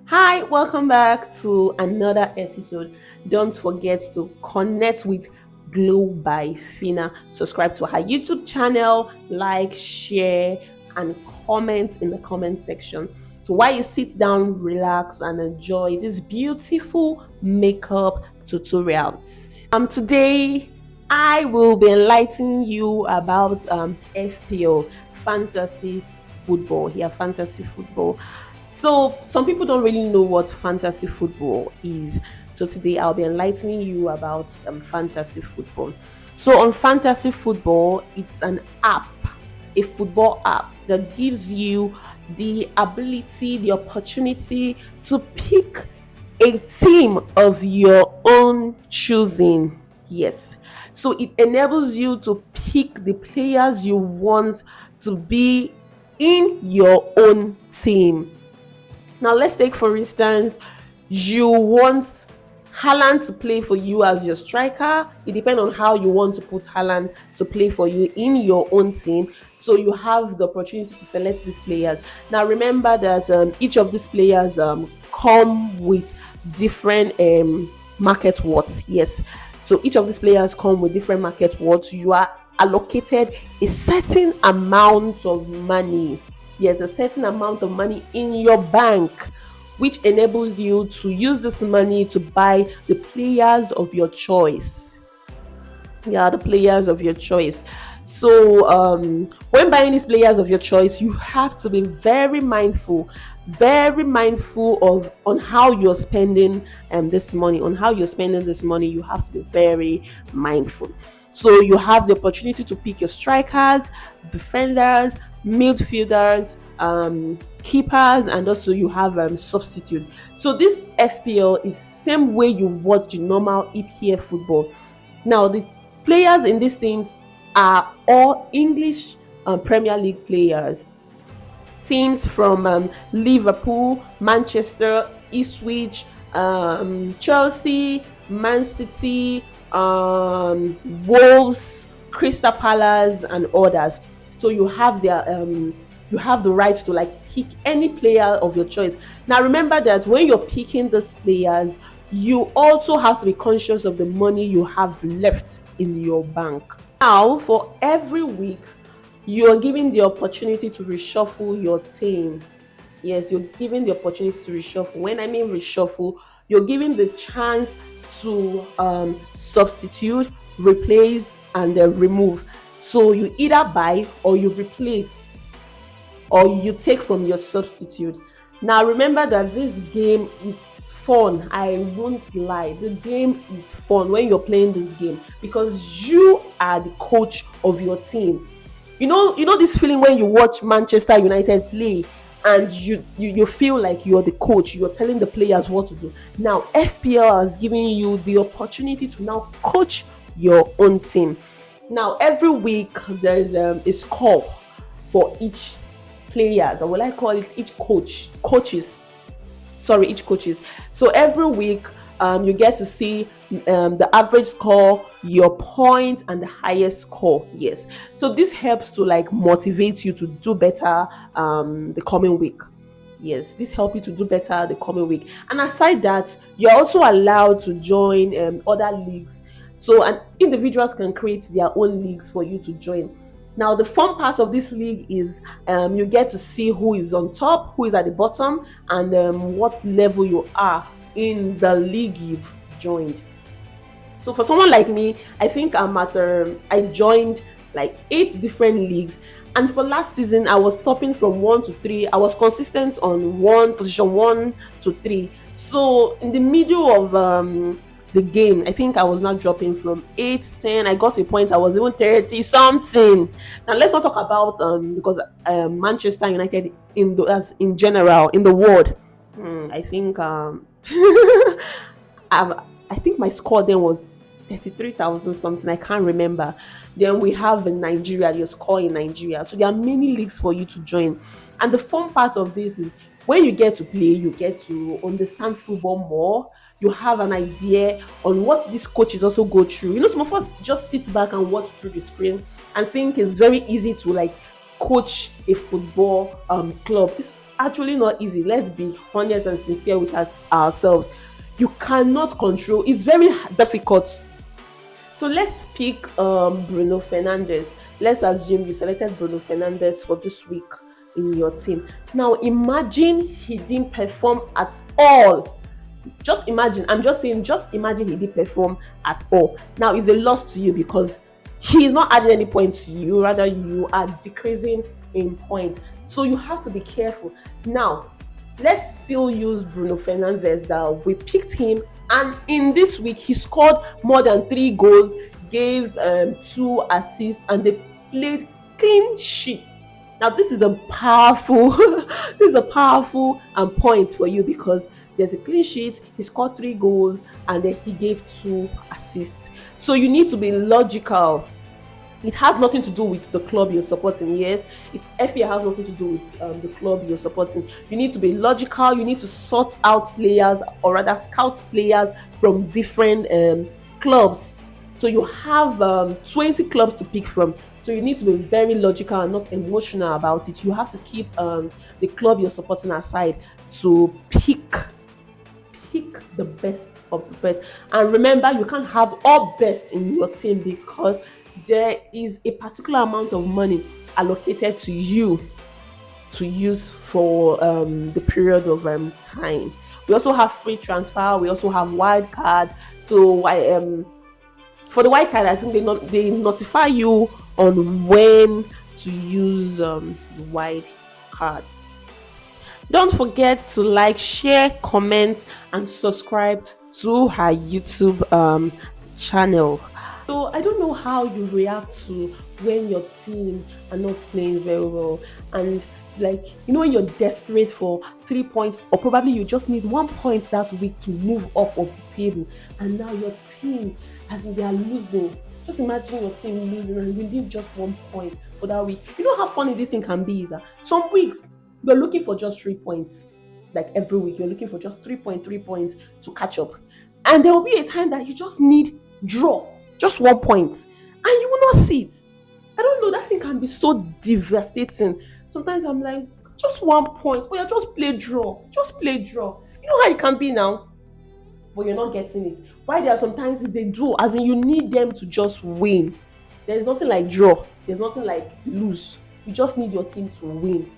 Hi, welcome back to another episode. Don't forget to connect with Glow by Fina. Subscribe to her YouTube channel, like, share, and comment in the comment section. So while you sit down, relax, and enjoy these beautiful makeup tutorials. Today I will be enlightening you about FPL, fantasy football. Yeah, fantasy football. So some people don't really know what fantasy football is. So today I'll be enlightening you about fantasy football. So on fantasy football, it's an app, a football app that gives you the ability, the opportunity to pick a team of your own choosing. Yes. So it enables you to pick the players you want to be in your own team. Now, let's take for instance, you want Haaland to play for you as your striker. It depends on how you want to put Haaland to play for you in your own team. So you have the opportunity to select these players. Now, remember that each of these players come with different market worth. Yes. So each of these players come with different market worth. You are allocated a certain amount of money. Yes, a certain amount of money in your bank, which enables you to use this money to buy the players of your choice. Yeah, the players of your choice. So when buying these players of your choice, you have to be very mindful of on how you're spending this money. On how you're spending this money, you have to be very mindful. So you have the opportunity to pick your strikers, defenders, midfielders, keepers, and also you have substitute. So this FPL is same way you watch the normal EPL football. Now the players in these teams are all English Premier League players. Teams from Liverpool, Manchester, Ipswich, Chelsea, Man City, Wolves, Crystal Palace, and others. So you have the right to pick any player of your choice. Now remember that when you're picking these players, you also have to be conscious of the money you have left in your bank. Now, for every week, you are given the opportunity to reshuffle your team. Yes, you're given the opportunity to reshuffle. When I mean reshuffle, you're given the chance to substitute, replace, and then remove. So you either buy or you replace or you take from your substitute. Now remember that this game is fun. I won't lie. The game is fun when you're playing this game because you are the coach of your team. You know this feeling when you watch Manchester United play and you feel like you're the coach, you're telling the players what to do. Now FPL has given you the opportunity to now coach your own team. Now every week there is a score for each players, or will I call it each coaches. So every week you get to see the average score, your point, and the highest score. Yes, so this helps to motivate you to do better the coming week. Yes, this helps you to do better the coming week. And aside that, you're also allowed to join other leagues. So and individuals can create their own leagues for you to join. Now, the fun part of this league is you get to see who is on top, who is at the bottom, and what level you are in the league you've joined. So for someone like me, I think I joined 8 different leagues. And for last season, I was topping from 1 to 3. I was consistent on position 1 to 3. So in the middle of the game, I think I was not dropping from 8, 10. I got to a point I was even 30 something. Now let's not talk about because Manchester United in general in the world. I think I think my score then was 33,000 something. I can't remember. Then we have in Nigeria, your score in Nigeria. So there are many leagues for you to join. And the fun part of this is when you get to play, you get to understand football more. You have an idea on what these coaches also go through. Some of us just sit back and watch through the screen and think it's very easy to coach a football club. actually not easy. Let's be honest and sincere with ourselves. You cannot control. It's very difficult. So let's pick Bruno Fernandes. Let's assume you selected Bruno Fernandes for this week in your team. Now imagine he didn't perform at all. Just imagine. I'm just saying, just imagine he didn't perform at all. Now it's a loss to you because he is not adding any points to you, rather you are decreasing in points. So you have to be careful. Now let's still use Bruno Fernandes that we picked him, and in this week he scored more than 3 goals, gave 2 assists, and they played clean sheet. Now this is a powerful this is a powerful point for you because there's a clean sheet, he scored 3 goals, and then he gave 2 assists. So you need to be logical. It has nothing to do with the club you're supporting. Yes, it's FBL has nothing to do with the club you're supporting. You need to be logical. You need to sort out players, or rather scout players from different clubs. So you have 20 clubs to pick from. So you need to be very logical and not emotional about it. You have to keep the club you're supporting aside to pick the best of the best. And remember, you can't have all best in your team because there is a particular amount of money allocated to you to use for the period of time. We also have free transfer. We also have wild cards. So for the wild card, I think they notify you on when to use wild cards. Don't forget to like, share, comment, and subscribe to her YouTube channel. So I don't know how you react to when your team are not playing very well, and when you're desperate for 3 points, or probably you just need 1 point that week to move up of the table, and now your team, as in they are losing. Just imagine your team losing and you need just 1 point for that week. You know how funny this thing can be, is that some weeks you're looking for just 3 points. Like every week you're looking for just 3 points to catch up, and there will be a time that you just need draw. Just 1 point, and you will not see it. I don't know, that thing can be so devastating. Sometimes I'm like, just 1 point, but you just play draw. Just play draw. You know how it can be now, but you're not getting it. Why there are sometimes they do, as in you need them to just win. There's nothing like draw. There's nothing like lose. You just need your team to win.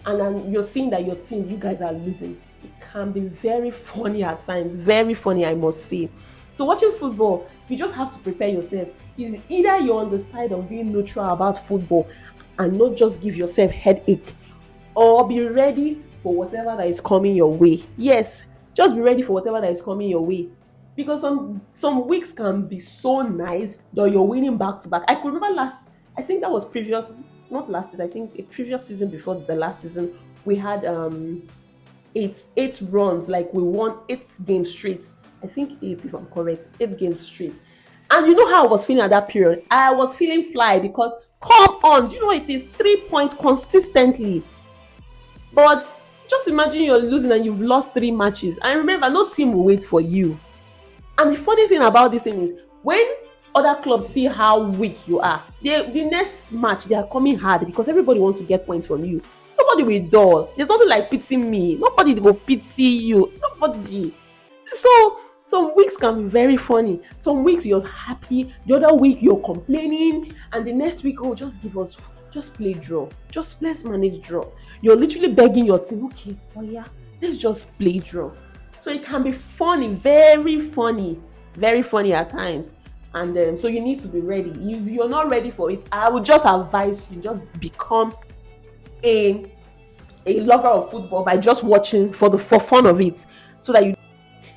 And then you're seeing that your team, you guys are losing. It can be very funny at times. Very funny, I must say. So watching football, you just have to prepare yourself. Is either you're on the side of being neutral about football and not just give yourself headache, or be ready for whatever that is coming your way. Yes, just be ready for whatever that is coming your way. Because some weeks can be so nice that you're winning back to back. I could remember I think that was not last season, I think a previous season before the last season, we had eight runs, like we won 8 games straight. I think 8 if I'm correct, 8 games straight. And you know how I was feeling at that period? I was feeling fly because, come on, do you know it is 3 points consistently? But just imagine you're losing and you've lost 3 matches. And remember, no team will wait for you. And the funny thing about this thing is, when other clubs see how weak you are, the next match, they are coming hard because everybody wants to get points from you. Nobody will dull. There's nothing like pitying me. Nobody will pity you. Nobody. So some weeks can be very funny. Some weeks you're happy, the other week you're complaining, and the next week, just play draw. Let's manage draw. You're literally begging your team, okay, let's just play draw. So it can be funny, very funny at times. And so you need to be ready. If you're not ready for it, I would just advise you just become a lover of football by just watching for fun of it, so that you.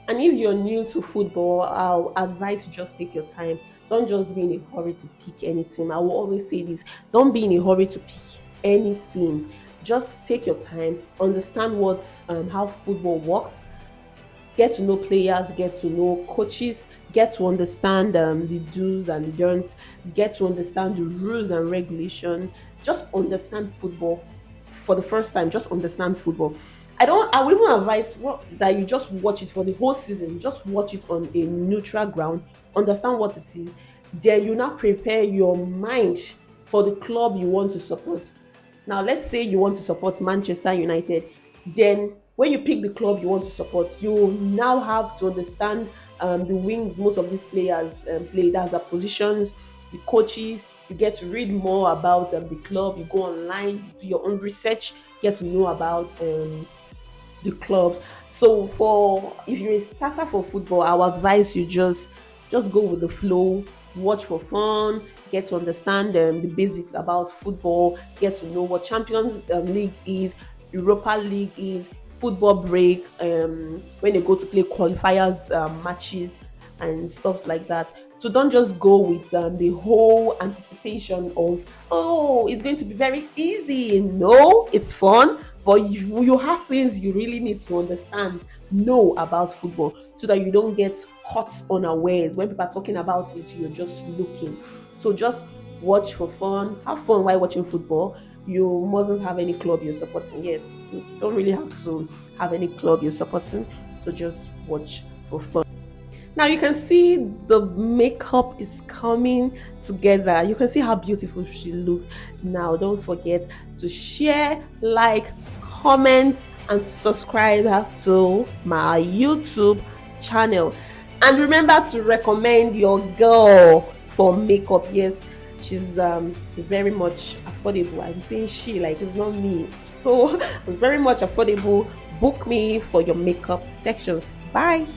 And if you're new to football, I'll advise you just take your time. Don't just be in a hurry to pick anything. I will always say this: don't be in a hurry to pick anything. Just take your time, understand how football works, get to know players, get to know coaches, get to understand the do's and don'ts, get to understand the rules and regulations. Just understand football for the first time. Just understand football. I would even advise that you just watch it for the whole season. Just watch it on a neutral ground. Understand what it is. Then you now prepare your mind for the club you want to support. Now, let's say you want to support Manchester United. Then when you pick the club you want to support, you now have to understand the wings most of these players play. That's the positions, the coaches. You get to read more about the club. You go online, you do your own research, get to know about the clubs. So for if you're a starter for football, I would advise you just go with the flow, watch for fun, get to understand the basics about football, get to know what Champions League is, Europa League is, football break, when they go to play qualifiers matches and stuff like that. So don't just go with the whole anticipation of, oh, it's going to be very easy. No, it's fun, but you have things you really need to understand, know about football, so that you don't get caught unawares. When people are talking about it, you're just looking. So just watch for fun, have fun while watching football. You mustn't have any club you're supporting. Yes, you don't really have to have any club you're supporting. So just watch for fun. Now you can see the makeup is coming together. You can see how beautiful she looks. Now don't forget to share, like, comment, and subscribe to my YouTube channel. And remember to recommend your girl for makeup. Yes, she's very much affordable. I'm saying she, like it's not me. So very much affordable. Book me for your makeup sections. Bye.